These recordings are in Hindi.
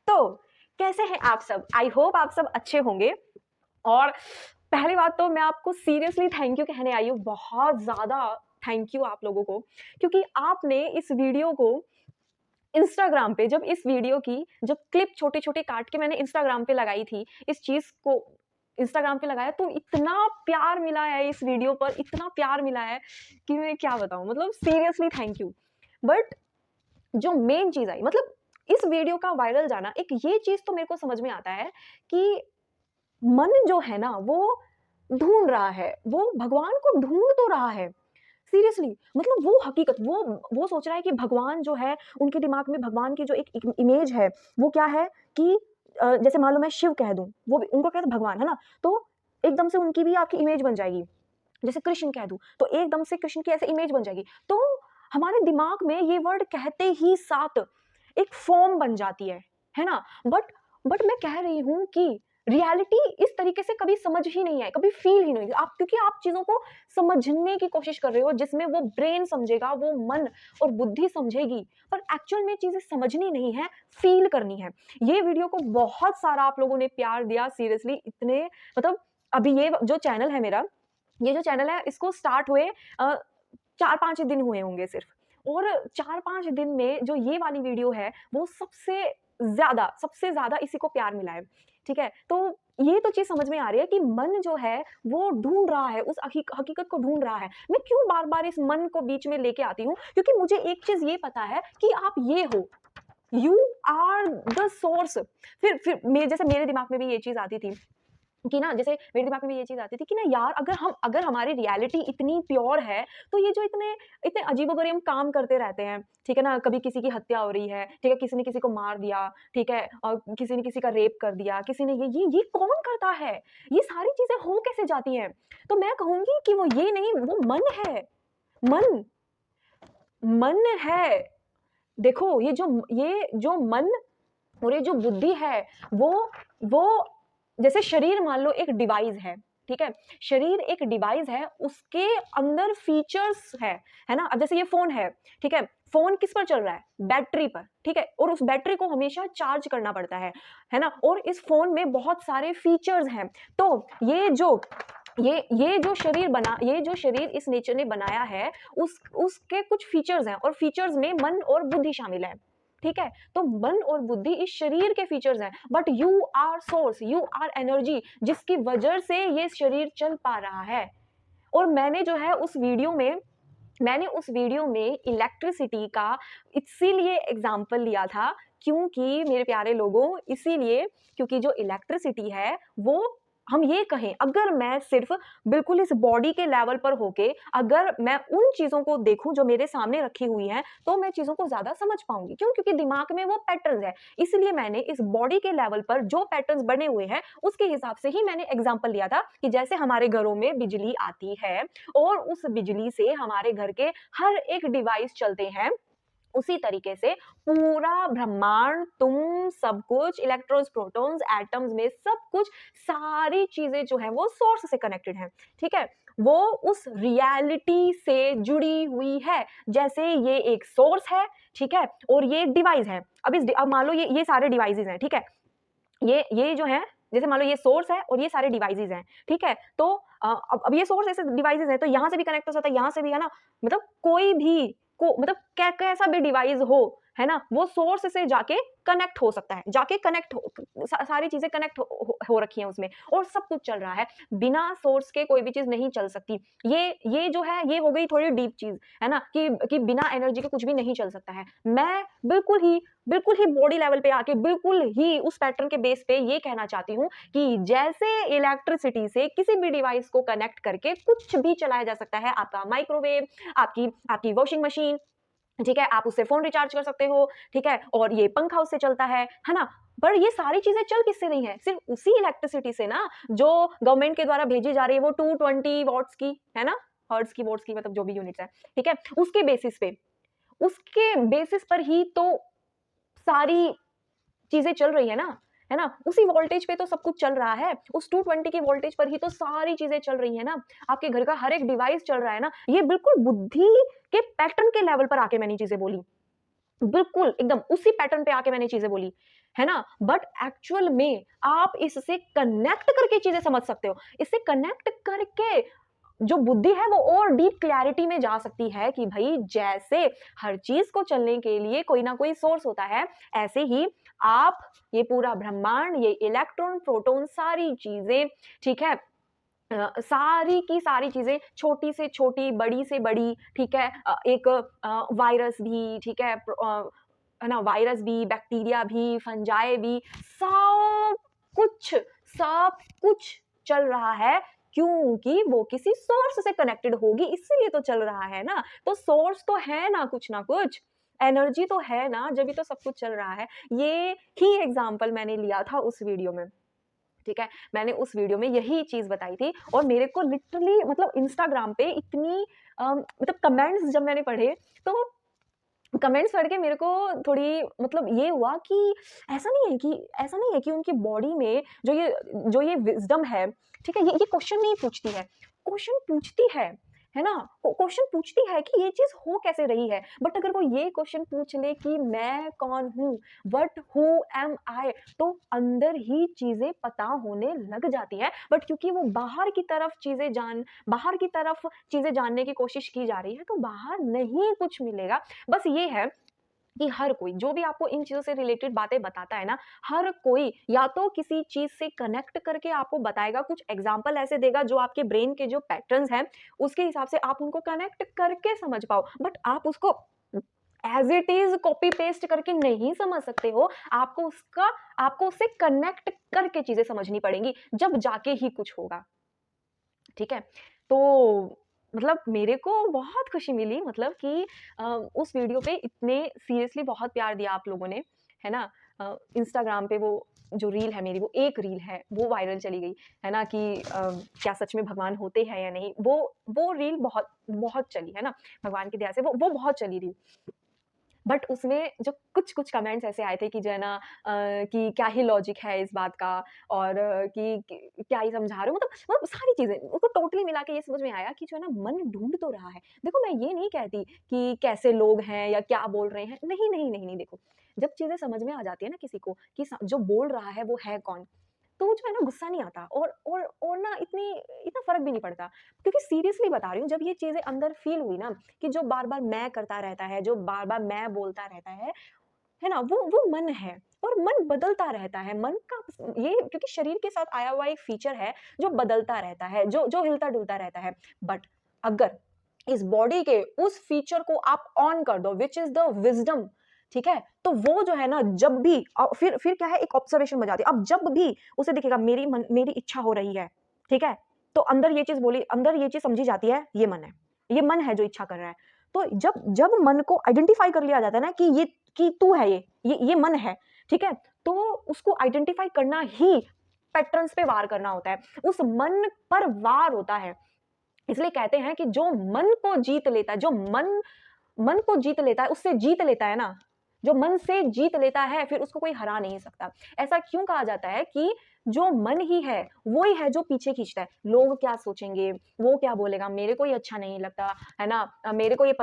तो कैसे हैं आप सब? आई होप आप सब अच्छे होंगे। और पहली बात तो मैं आपको सीरियसली थैंक यू कहने आई हूँ, बहुत ज़्यादा थैंक यू आप लोगों को, क्योंकि आपने इस वीडियो को इंस्टाग्राम पे जब क्लिप छोटे-छोटे काट के मैंने इंस्टाग्राम पे लगाई थी, इस चीज़ को इंस्टाग्राम पे लगाया तो इतना प्यार मिला है इस वीडियो पर, इतना प्यार मिला है कि मैं क्या बताऊँ, मतलब सीरियसली थैंक यू। बट जो मेन चीज़ आई, मतलब इस वीडियो का वायरल जाना, एक ये चीज़ तो मेरे को समझ में आता है कि मन जो है ना वो ढूँढ रहा है, वो भगवान को ढूँढ तो रहा है। सीरियसली, मतलब वो हकीकत, वो सोच रहा है कि भगवान जो है, उनके दिमाग में भगवान की जो एक इमेज है, वो क्या है कि जैसे मान लो मैं शिव कह दूँ, वो भी उनको कहते हैं भगवान, है ना? तो एकदम से उनकी भी आपकी इमेज बन जाएगी। जैसे कृष्ण कह दूँ, तो एकदम से कृष्ण की ऐसे इमेज बन जाएगी। तो हमारे दिमाग में ये वर्ड कहते ही साथ एक फ़ॉर्म बन जाती है ना? बट मैं कह रही हूँ कि रियलिटी इस तरीके से कभी समझ ही नहीं आई, कभी फ़ील ही नहीं हुई। आप क्योंकि आप चीज़ों को समझने की कोशिश कर रहे हो, जिसमें वो ब्रेन समझेगा, वो मन और बुद्धि समझेगी, पर एक्चुअल में चीज़ें समझनी नहीं है, फ़ील करनी है। ये वीडियो को बहुत सारा आप लोगों ने प्यार दिया, सीरियसली इतने, मतलब अभी ये जो चैनल है मेरा, ये जो चैनल है इसको स्टार्ट हुए 4-5 दिन हुए होंगे सिर्फ, और 4-5 दिन में जो ये वाली वीडियो है वो सबसे ज़्यादा इसी को प्यार मिला है, ठीक है? तो ये तो चीज़ समझ में आ रही है कि मन जो है वो ढूँढ रहा है, उस हकीकत को ढूँढ रहा है। मैं क्यों बार-बार इस मन को बीच में लेके आती हूँ? क्योंकि मुझे एक चीज़ ये पता है कि आप ये हो, यू आर द सोर्स। फिर जैसे मेरे दिमाग में भी ये चीज़ आती थी कि ना, जैसे मेरे दिमाग में भी ये चीज़ आती थी कि ना यार, अगर हमारी रियलिटी इतनी प्योर है, तो ये जो इतने इतने अजीबो-गरीब काम करते रहते हैं, ठीक है ना? कभी किसी की हत्या हो रही है, ठीक है? किसी ने किसी को मार दिया, ठीक है? और किसी ने किसी का रेप कर दिया, किसी ने ये कौन करता है? ये सारी चीज़ें हो कैसे जाती हैं? तो मैं कहूँगी कि वो ये नहीं, वो मन है, मन, मन है। देखो, ये जो मन और ये जो बुद्धि है, वो जैसे शरीर मान लो एक डिवाइस है, ठीक है? शरीर एक डिवाइस है, उसके अंदर फीचर्स है ना? अब जैसे ये फ़ोन है, ठीक है? फ़ोन किस पर चल रहा है? बैटरी पर, ठीक है? और उस बैटरी को हमेशा चार्ज करना पड़ता है ना? और इस फ़ोन में बहुत सारे फीचर्स हैं। तो ये जो शरीर इस नेचर ने बनाया है, उसके कुछ फीचर्स हैं, और फीचर्स में मन और बुद्धि शामिल है, ठीक है? तो मन और बुद्धि इस शरीर के फीचर्स हैं, but you are source, you are energy, जिसकी वजह से ये शरीर चल पा रहा है। और मैंने उस वीडियो में इलेक्ट्रिसिटी का इसीलिए एग्जाम्पल लिया था, क्योंकि मेरे प्यारे लोगों, इसीलिए क्योंकि जो इलेक्ट्रिसिटी है वो, हम ये कहें, अगर मैं सिर्फ बिल्कुल इस बॉडी के लेवल पर होके अगर मैं उन चीज़ों को देखूं जो मेरे सामने रखी हुई हैं, तो मैं चीज़ों को ज़्यादा समझ पाऊंगी। क्यों? क्योंकि दिमाग में वो पैटर्न्स है। इसलिए मैंने इस बॉडी के लेवल पर जो पैटर्न्स बने हुए हैं, उसके हिसाब से ही मैंने एग्जाम्पल लिया था कि जैसे हमारे घरों में बिजली आती है और उस बिजली से हमारे घर के हर एक डिवाइस चलते हैं, उसी तरीके से पूरा ब्रह्मांड, तुम, सब कुछ, इलेक्ट्रॉन्स, प्रोटॉन्स, एटम्स में सब कुछ, सारी चीजें जो है वो सोर्स से कनेक्टेड हैं, ठीक है? वो उस रियलिटी से जुड़ी हुई है। जैसे ये एक सोर्स है, ठीक है, और ये एक डिवाइस है। अब मान लो ये सारे डिवाइसेस हैं, ठीक है? ये जो है, जैसे मान लो ये सोर्स है और ये सारे डिवाइसेस हैं, ठीक है? तो अब ये सोर्स ऐसे डिवाइसेस हैं, तो यहाँ से भी कनेक्ट हो सकता है, यहाँ से भी, है ना? मतलब कोई भी मतलब कैसा भी डिवाइस है ना? वो सोर्स से जाके कनेक्ट हो सकता है, जाके कनेक्ट सारी चीजें कनेक्ट हो रखी हैं उसमें, और सब कुछ चल रहा है। बिना सोर्स के कोई भी चीज नहीं चल सकती। ये जो है, ये हो गई थोड़ी डीप चीज, है ना? कि बिना एनर्जी के कुछ भी नहीं चल सकता है। मैं बिल्कुल ही बॉडी लेवल पे आके बिल्कुल ही उस पैटर्न के बेस पे ये कहना चाहती हूँ कि जैसे इलेक्ट्रिसिटी से किसी भी डिवाइस को कनेक्ट करके कुछ भी चलाया जा सकता है, आपका माइक्रोवेव, आपकी वॉशिंग मशीन, ठीक है? आप उससे फोन रिचार्ज कर सकते हो, ठीक है? और ये पंखा उससे चलता है ना? पर ये सारी चीजें चल किससे रही हैं? सिर्फ उसी इलेक्ट्रिसिटी से ना, जो गवर्नमेंट के द्वारा भेजी जा रही है, वो 220 वॉट्स की, है ना? हर्ट्ज की, वॉट्स की, मतलब जो भी यूनिट्स है, ठीक है? उसके बेसिस पर ही तो सारी चीजें चल रही है ना? उसी वोल्टेज पे तो सब कुछ चल रहा है। उस 220 की वोल्टेज पर ही तो सारी चीजें चल रही है ना। आपके घर का हर एक डिवाइस चल रहा है ना। ये बिल्कुल बुद्धि के पैटर्न के लेवल पर आके मैंने चीजें बोली, बिल्कुल एकदम उसी पैटर्न पे आके मैंने चीजें बोली। है ना? बट एक्चुअल में आप इससे कनेक्ट करके चीज़ें समझ सकते हो। इससे कनेक्ट करके जो बुद्धि है वो और डीप क्लैरिटी में जा सकती है कि भई जैसे हर चीज़ को चलने के लिए कोई ना कोई सोर्स होता है, ऐसे ही आप ये पूरा ब्रह्मांड, ये इलेक्ट्रॉन, प्रोटॉन सारी चीज़ें, ठीक है? सारी की सारी चीज़ें छोटी से छोटी, बड़ी से बड़ी, ठीक है? एक वायरस भी, ठीक है? है ना? वायरस भी, बैक्टीरिया भी, फंजाई भी, सब कुछ, सब कुछ चल रहा है क्योंकि वो किसी सोर्स से कनेक्टेड होगी, इसीलिए तो चल रहा है ना। तो सोर्स तो है ना कुछ ना कुछ, एनर्जी तो है ना, जभी तो सब कुछ चल रहा है। ये ही एग्ज़ाम्पल मैंने लिया था उस वीडियो में। ठीक है? मैंने उस वीडियो में यही चीज़ बताई थी और मेरे को लिटरली मतलब इंस्टाग्राम पे इतनी मतलब कमेंट्स जब मैंने पढ़े, तो कमेंट्स पढ़ के मेरे को थोड़ी मतलब ये हुआ कि ऐसा नहीं है कि उनकी बॉडी में जो ये विज़डम है, ठीक है? ये क्वेश्चन नहीं पूछती है, क्वेश्चन पूछती है ना? क्वेश्चन पूछती है कि ये चीज़ हो कैसे रही है? बट अगर वो ये क्वेश्चन पूछ ले कि मैं कौन हूँ? व्हाट हू एम आई? तो अंदर ही चीज़ें पता होने लग जाती हैं। बट क्योंकि वो बाहर की तरफ चीज़ें जानने की कोशिश की जा रही है, तो बाहर नहीं कुछ मिलेगा। बस ये है कि हर कोई जो भी आपको इन चीज़ों से रिलेटेड बातें बताता है ना, हर कोई या तो किसी चीज़ से कनेक्ट करके आपको बताएगा, कुछ एग्ज़ाम्पल ऐसे देगा जो आपके ब्रेन के जो पैटर्न्स हैं, उसके हिसाब से आप उनको कनेक्ट करके समझ पाओ। बट आप उसको as it is copy paste करके नहीं समझ सकते हो। आपको उससे कनेक्ट करके चीज़ें समझनी पड़ेंगी, जब जाके ही कुछ होगा। ठीक है? तो मतलब मेरे को बहुत खुशी मिली मतलब कि उस वीडियो पे इतने सीरियसली बहुत प्यार दिया आप लोगों ने, है ना? इंस्टाग्राम पे वो जो रील है मेरी, वो एक रील है, वो वायरल चली गई, है ना? कि क्या सच में भगवान होते हैं या नहीं? वो रील बहुत बहुत चली, है ना? भगवान की दया से वो बहुत चली रील। बट उसमें जो कुछ-कुछ कमेंट्स ऐसे आए थे कि जो है ना कि क्या ही लॉजिक है इस बात का और कि क्या ही समझा रहे हो मतलब सारी चीज़ें उसको टोटली मिला के ये समझ में आया कि जो है ना मन ढूँढ तो रहा है। देखो मैं ये नहीं कहती कि कैसे लोग हैं या क्या बोल रहे हैं। नहीं देखो, जब चीज़ें समझ में आ जाती है ना किसी को कि स जो बोल रहा है वो है कौन? तो जो है ना गुस्सा नहीं आता और ना इतना फ़र्क भी नहीं पड़ता। क्योंकि सीरियसली बता रही हूँ जब ये चीज़ें अंदर फ़ील हुई ना कि जो बार-बार मैं करता रहता है, जो बार-बार मैं बोलता रहता है ना? वो मन है और मन बदलता रहता है। मन का ये क्योंकि शरीर के साथ आया हुआ एक फ़ीचर है जो बदलता रहता है, जो हिलता-डुलता रहता है। बट अगर इस बॉडी के उस फ़ीचर को आप ऑन कर दो व्हिच इज़ द विज़डम, ठीक है? तो वो जो है ना जब भी फिर क्या है एक ऑब्जर्वेशन बन जाती है। अब जब भी उसे दिखेगा मेरी इच्छा हो रही है, ठीक है? तो अंदर ये चीज़ समझी जाती है, ये मन है। ये मन है जो इच्छा कर रहा है। तो जब जब मन को आइडेंटिफ़ाई कर लिया जाता है ना कि तू है ये मन है, ठीक है? तो उसको आइडेंटिफ़ाई करना ही पैटर्न्स पे वार करना होता है। उस मन पर वार होता है। इसलिए कहते हैं कि जो मन को जीत लेता है, जो मन को जीत लेता है, उससे जीत लेता है ना, जो मन से जीत लेता है, फिर उसको कोई हरा नहीं सकता। ऐसा क्यों कहा जाता है कि जो मन ही है, वो ही है जो पीछे खींचता है। लोग क्या सोचेंगे, वो क्या बोलेगा, मेरे को ये अच्छा नहीं लगता, है ना? मेरे को ये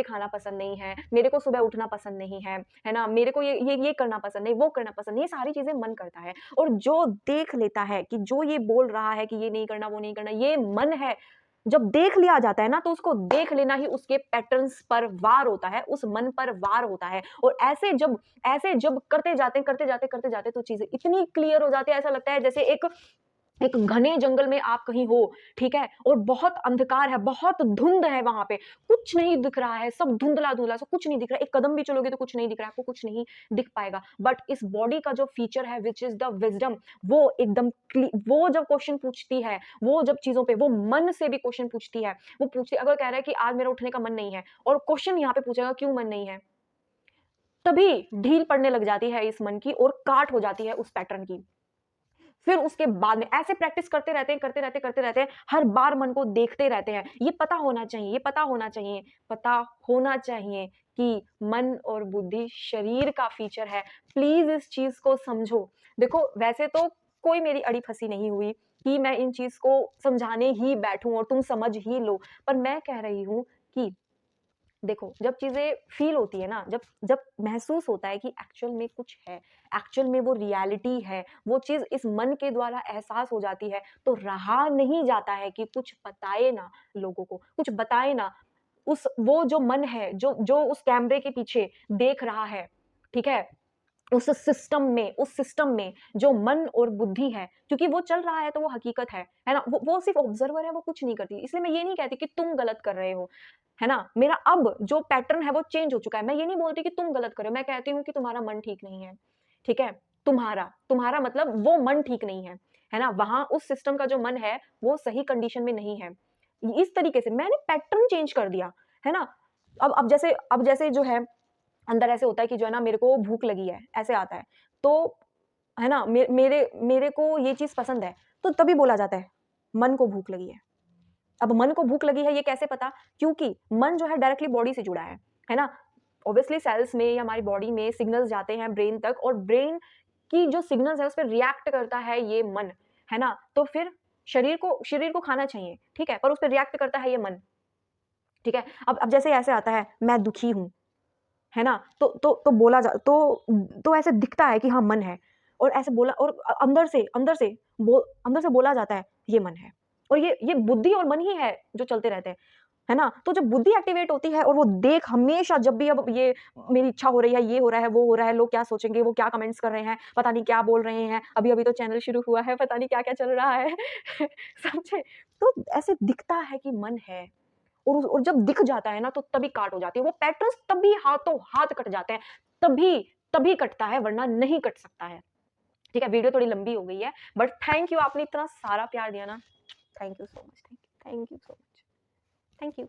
खाना पसंद नहीं है, मेरे को सुबह उठना पसंद नहीं है ना? मेरे को ये करना पसंद नहीं, वो करना पसंद नहीं, ये सारी चीज़ें मन करता है। और जो देख लेता है कि जो ये बोल रहा है कि ये नहीं करना, वो नहीं करना, ये मन है, जब देख लिया जाता है ना तो उसको देख लेना ही उसके पैटर्न्स पर वार होता है, उस मन पर वार होता है और ऐसे जब करते जाते तो चीज़ें इतनी क्लियर हो जाती है, ऐसा लगता है जैसे एक घने जंगल में आप कहीं हो, ठीक है? और बहुत अंधकार है, बहुत धुंध है वहाँ पे, कुछ नहीं दिख रहा है, सब धुंधला-धुंधला सा कुछ नहीं दिख रहा है, एक कदम भी चलोगे तो कुछ नहीं दिख रहा है, आपको कुछ नहीं दिख पाएगा। बट इस बॉडी का जो फीचर है व्हिच इज़ द विज़डम, वो एकदम वो जब क्वेश्चन पूछती है, वो जब चीज़ों पे वो मन से भी क्वेश्चन पूछती है, वो पूछती अगर कह रहा है कि आज मेरा उठने का मन नहीं है और क्वेश्चन यहाँ पे पूछेगा क्यों मन नहीं है? तभी ढील पड़ने लग जाती है इस मन की और काट हो जाती है उस पैटर्न की। फिर उसके बाद में ऐसे प्रैक्टिस करते रहते हैं, हर बार मन को देखते रहते हैं। पता होना चाहिए कि मन और बुद्धि शरीर का फीचर है। प्लीज़ इस चीज़ को समझो। देखो वैसे तो कोई मेरी अड़ी-फंसी नहीं हुई कि मैं इन चीज़ को समझाने ही बैठूँ और तुम समझ ही लो। पर मैं कह रही हूँ कि देखो, जब चीज़ें फ़ील होती है ना, जब जब महसूस होता है कि एक्चुअल में कुछ है, एक्चुअल में वो रियलिटी है, वो चीज़ इस मन के द्वारा एहसास हो जाती है, तो रहा नहीं जाता है कि कुछ बताए ना लोगों को, कुछ बताए ना। उस वो जो मन है, जो जो उस कैमरे के पीछे देख रहा है, ठीक है? उस सिस्टम में जो मन और बुद्धि है, क्योंकि वो चल रहा है तो वो हकीकत है ना? वो सिर्फ़ ऑब्ज़र्वर है, वो कुछ नहीं करती। इसलिए मैं ये नहीं कहती कि तुम गलत कर रहे हो, है ना? मेरा अब जो पैटर्न है वो चेंज हो चुका है। मैं ये नहीं बोलती कि तुम गलत कर रहे हो, मैं कहती हूँ कि तुम्हारा मन ठीक नहीं है, ठीक है? तुम्हारा मतलब वो मन ठीक नहीं है ना? वहाँ उस सिस्टम का जो मन है, वो सही कंडीशन में नहीं है। इस तरीके से मैंने पैटर्न चेंज कर दिया, है ना? अब जैसे जो है अंदर ऐसे होता है कि जो है ना मेरे को भूख लगी है, ऐसे आता है। तो है ना मेरे मेरे को ये चीज़ पसंद है, तो तभी बोला जाता है, मन को भूख लगी है। अब मन को भूख लगी है ये कैसे पता? क्योंकि मन जो है डायरेक्टली बॉडी से जुड़ा है ना? ऑब्वियसली सेल्स में या हमारी बॉडी में सिग्नल्स जाते हैं ब्रेन तक और ब्रेन की जो सिग्नल्स है उस पे रिएक्ट करता है ये मन, है ना? तो फिर शरीर को खाना चाहिए, ठीक है? पर उस पे रिएक्ट करता है ये मन, ठीक है? अब जैसे ऐसे आता है, मैं दुखी हूँ, है ना? तो बोला जा तो ऐसे दिखता है कि हाँ, मन है और ऐसे बोला और अंदर से बोला जाता है, ये मन है और ये बुद्धि और मन ही है जो चलते रहते हैं, है ना? तो जब बुद्धि एक्टिवेट होती है और वो देख हमेशा जब भी अब ये मेरी इच्छा हो रही है, ये हो रहा है, वो हो रहा है, लोग क्या सोचेंगे, वो क्या कमेंट्स कर रहे हैं, पता नहीं क्या बोल रहे हैं, अभी-अभी तो चैनल शुरू हुआ है, पता नहीं क्या-क्या चल रहा है, समझे? तो ऐसे दिखता है कि मन है और जब दिख जाता है ना तो तभी काट हो जाती है। वो पैटर्न्स तभी हाथों हाथ कट जाते हैं। तभी तभी कटता है वरना नहीं कट सकता है। ठीक है, वीडियो थोड़ी लंबी हो गई है बट थैंक यू आपने इतना सारा प्यार दिया ना। Thank you so much. Thank you so much. Thank you.